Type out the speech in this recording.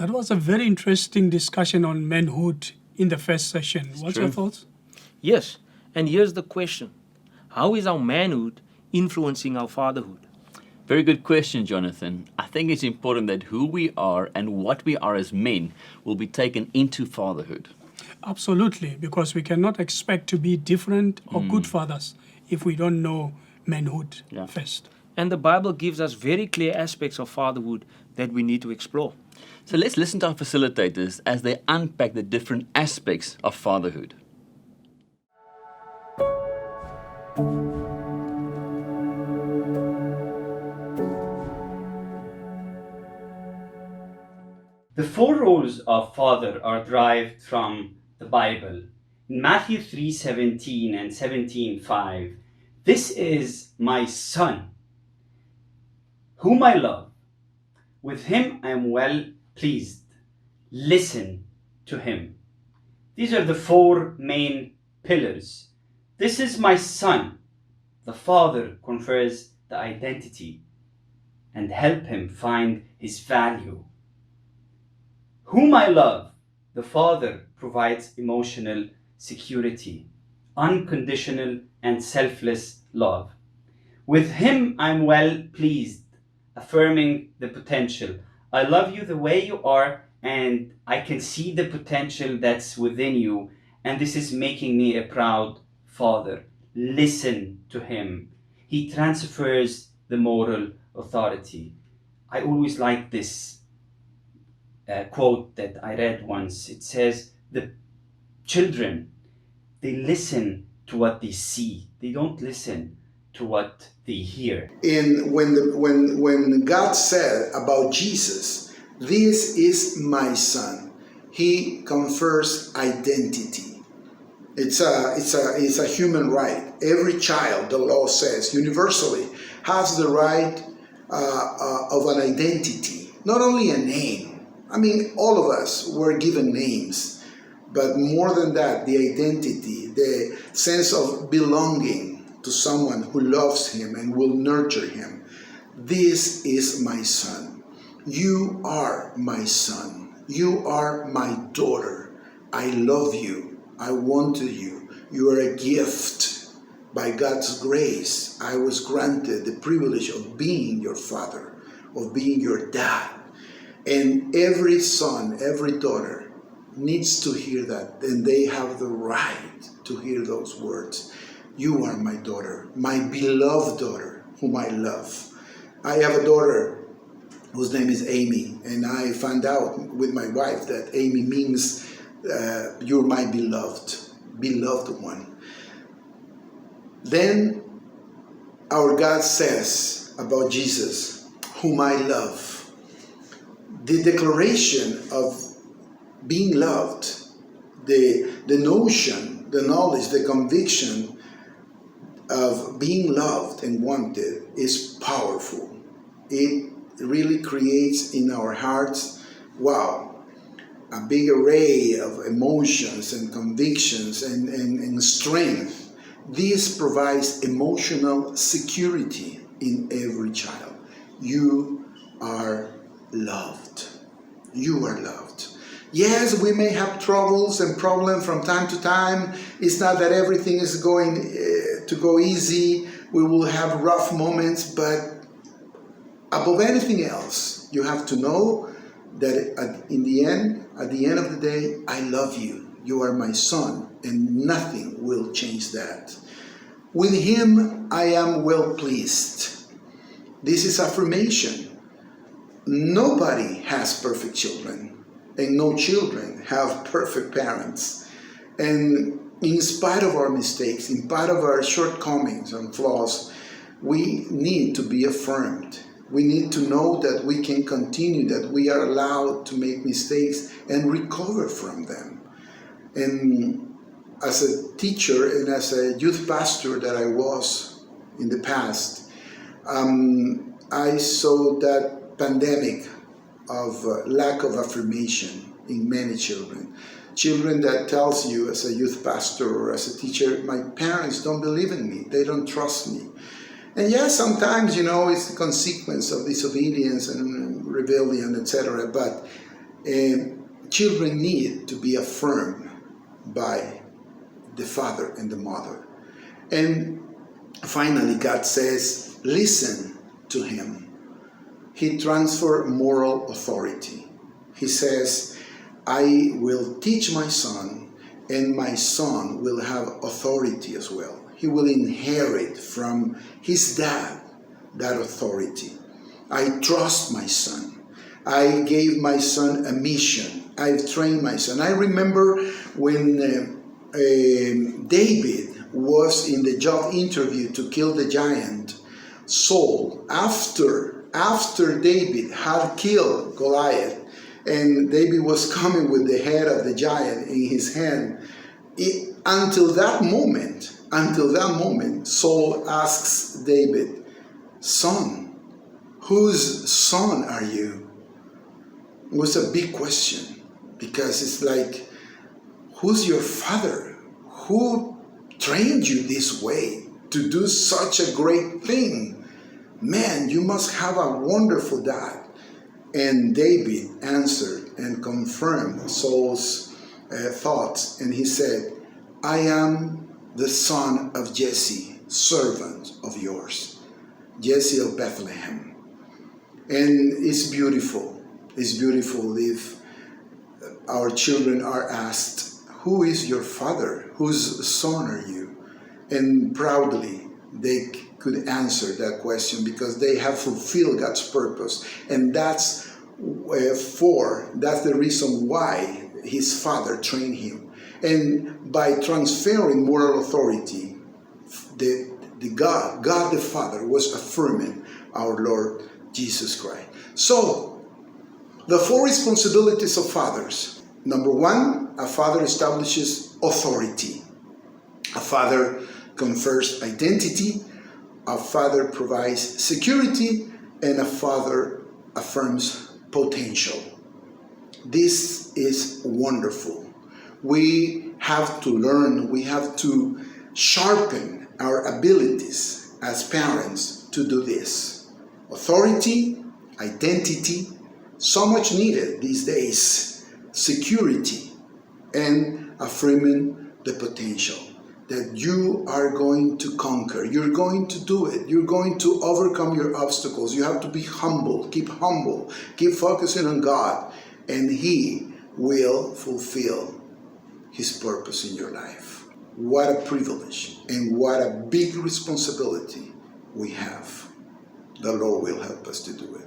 That was a very interesting discussion on manhood in the first session. What's your thoughts? Yes, and here's the question. How is our manhood influencing our fatherhood? Very good question, Jonathan. I think it's important that who we are and what we are as men will be taken into fatherhood. Absolutely, because we cannot expect to be different or good fathers if we don't know manhood first. And the Bible gives us very clear aspects of fatherhood that we need to explore. So let's listen to our facilitators as they unpack the different aspects of fatherhood. The four roles of father are derived from the Bible. In Matthew 3:17 and 17:5, this is my son, whom I love. With him I am well pleased. Listen to him. These are the four main pillars. This is my son. The father confers the identity and help him find his value. Whom I love, the father provides emotional security, unconditional and selfless love. With him I'm well pleased, affirming the potential. I love you the way you are, and I can see the potential that's within you, and this is making me a proud father. Listen to him. He transfers the moral authority. I always like this quote that I read once. It says, the children, they listen to what they see. They don't listen to what they hear. When God said about Jesus, this is my son, he confers identity. It's a human right. Every child, the law says, universally has the right of an identity, not only a name. I mean, all of us were given names, but more than that, the identity, the sense of belonging to someone who loves him and will nurture him. This is my son. You are my son. You are my daughter. I love you. I want you. You are a gift. By God's grace, I was granted the privilege of being your father, of being your dad. And every son, every daughter needs to hear that, and they have the right to hear those words. You are my daughter, my beloved daughter, whom I love. I have a daughter whose name is Amy, and I found out with my wife that Amy means you're my beloved one. Then our God says about Jesus, whom I love. The declaration of being loved, the notion, the knowledge, the conviction of being loved and wanted is powerful. It really creates in our hearts, wow, a big array of emotions and convictions and strength. This provides emotional security in every child. You are loved. You are loved. Yes, we may have troubles and problems from time to time. It's not that everything is going to go easy. We will have rough moments, but above anything else, you have to know that at the end of the day, I love you. You are my son, and nothing will change that. With him, I am well pleased. This is affirmation. Nobody has perfect children, and no children have perfect parents. And in spite of our mistakes, in spite of our shortcomings and flaws, we need to be affirmed. We need to know that we can continue, that we are allowed to make mistakes and recover from them. And as a teacher and as a youth pastor that I was in the past, I saw that pandemic of lack of affirmation in many children. Children that tells you as a youth pastor or as a teacher, my parents don't believe in me, they don't trust me. And yes, sometimes, it's the consequence of disobedience and rebellion, etc. But children need to be affirmed by the father and the mother. And finally, God says, listen to him. He transfers moral authority. He says, I will teach my son, and my son will have authority as well. He will inherit from his dad that authority. I trust my son. I gave my son a mission. I've trained my son. I remember when David was in the job interview to kill the giant, Saul, after David had killed Goliath, and David was coming with the head of the giant in his hand, until that moment, Saul asks David, son, whose son are you? It was a big question, because it's like, who's your father? Who trained you this way to do such a great thing? Man, you must have a wonderful dad. And David answered and confirmed Saul's thoughts, and he said, I am the son of Jesse, servant of yours, Jesse of Bethlehem. And it's beautiful. It's beautiful if our children are asked, who is your father? Whose son are you? And proudly they could answer that question, because they have fulfilled God's purpose. And that's the reason why his father trained him. And by transferring moral authority, God the Father was affirming our Lord Jesus Christ. So, the 4 responsibilities of fathers. Number 1, a father establishes authority. A father confers identity. A father provides security. And a father affirms potential. This is wonderful. We have to learn, we have to sharpen our abilities as parents to do this. Authority, identity, so much needed these days, security, and affirming the potential that you are going to conquer. You're going to do it. You're going to overcome your obstacles. You have to be humble, keep focusing on God, and He will fulfill His purpose in your life. What a privilege and what a big responsibility we have. The Lord will help us to do it.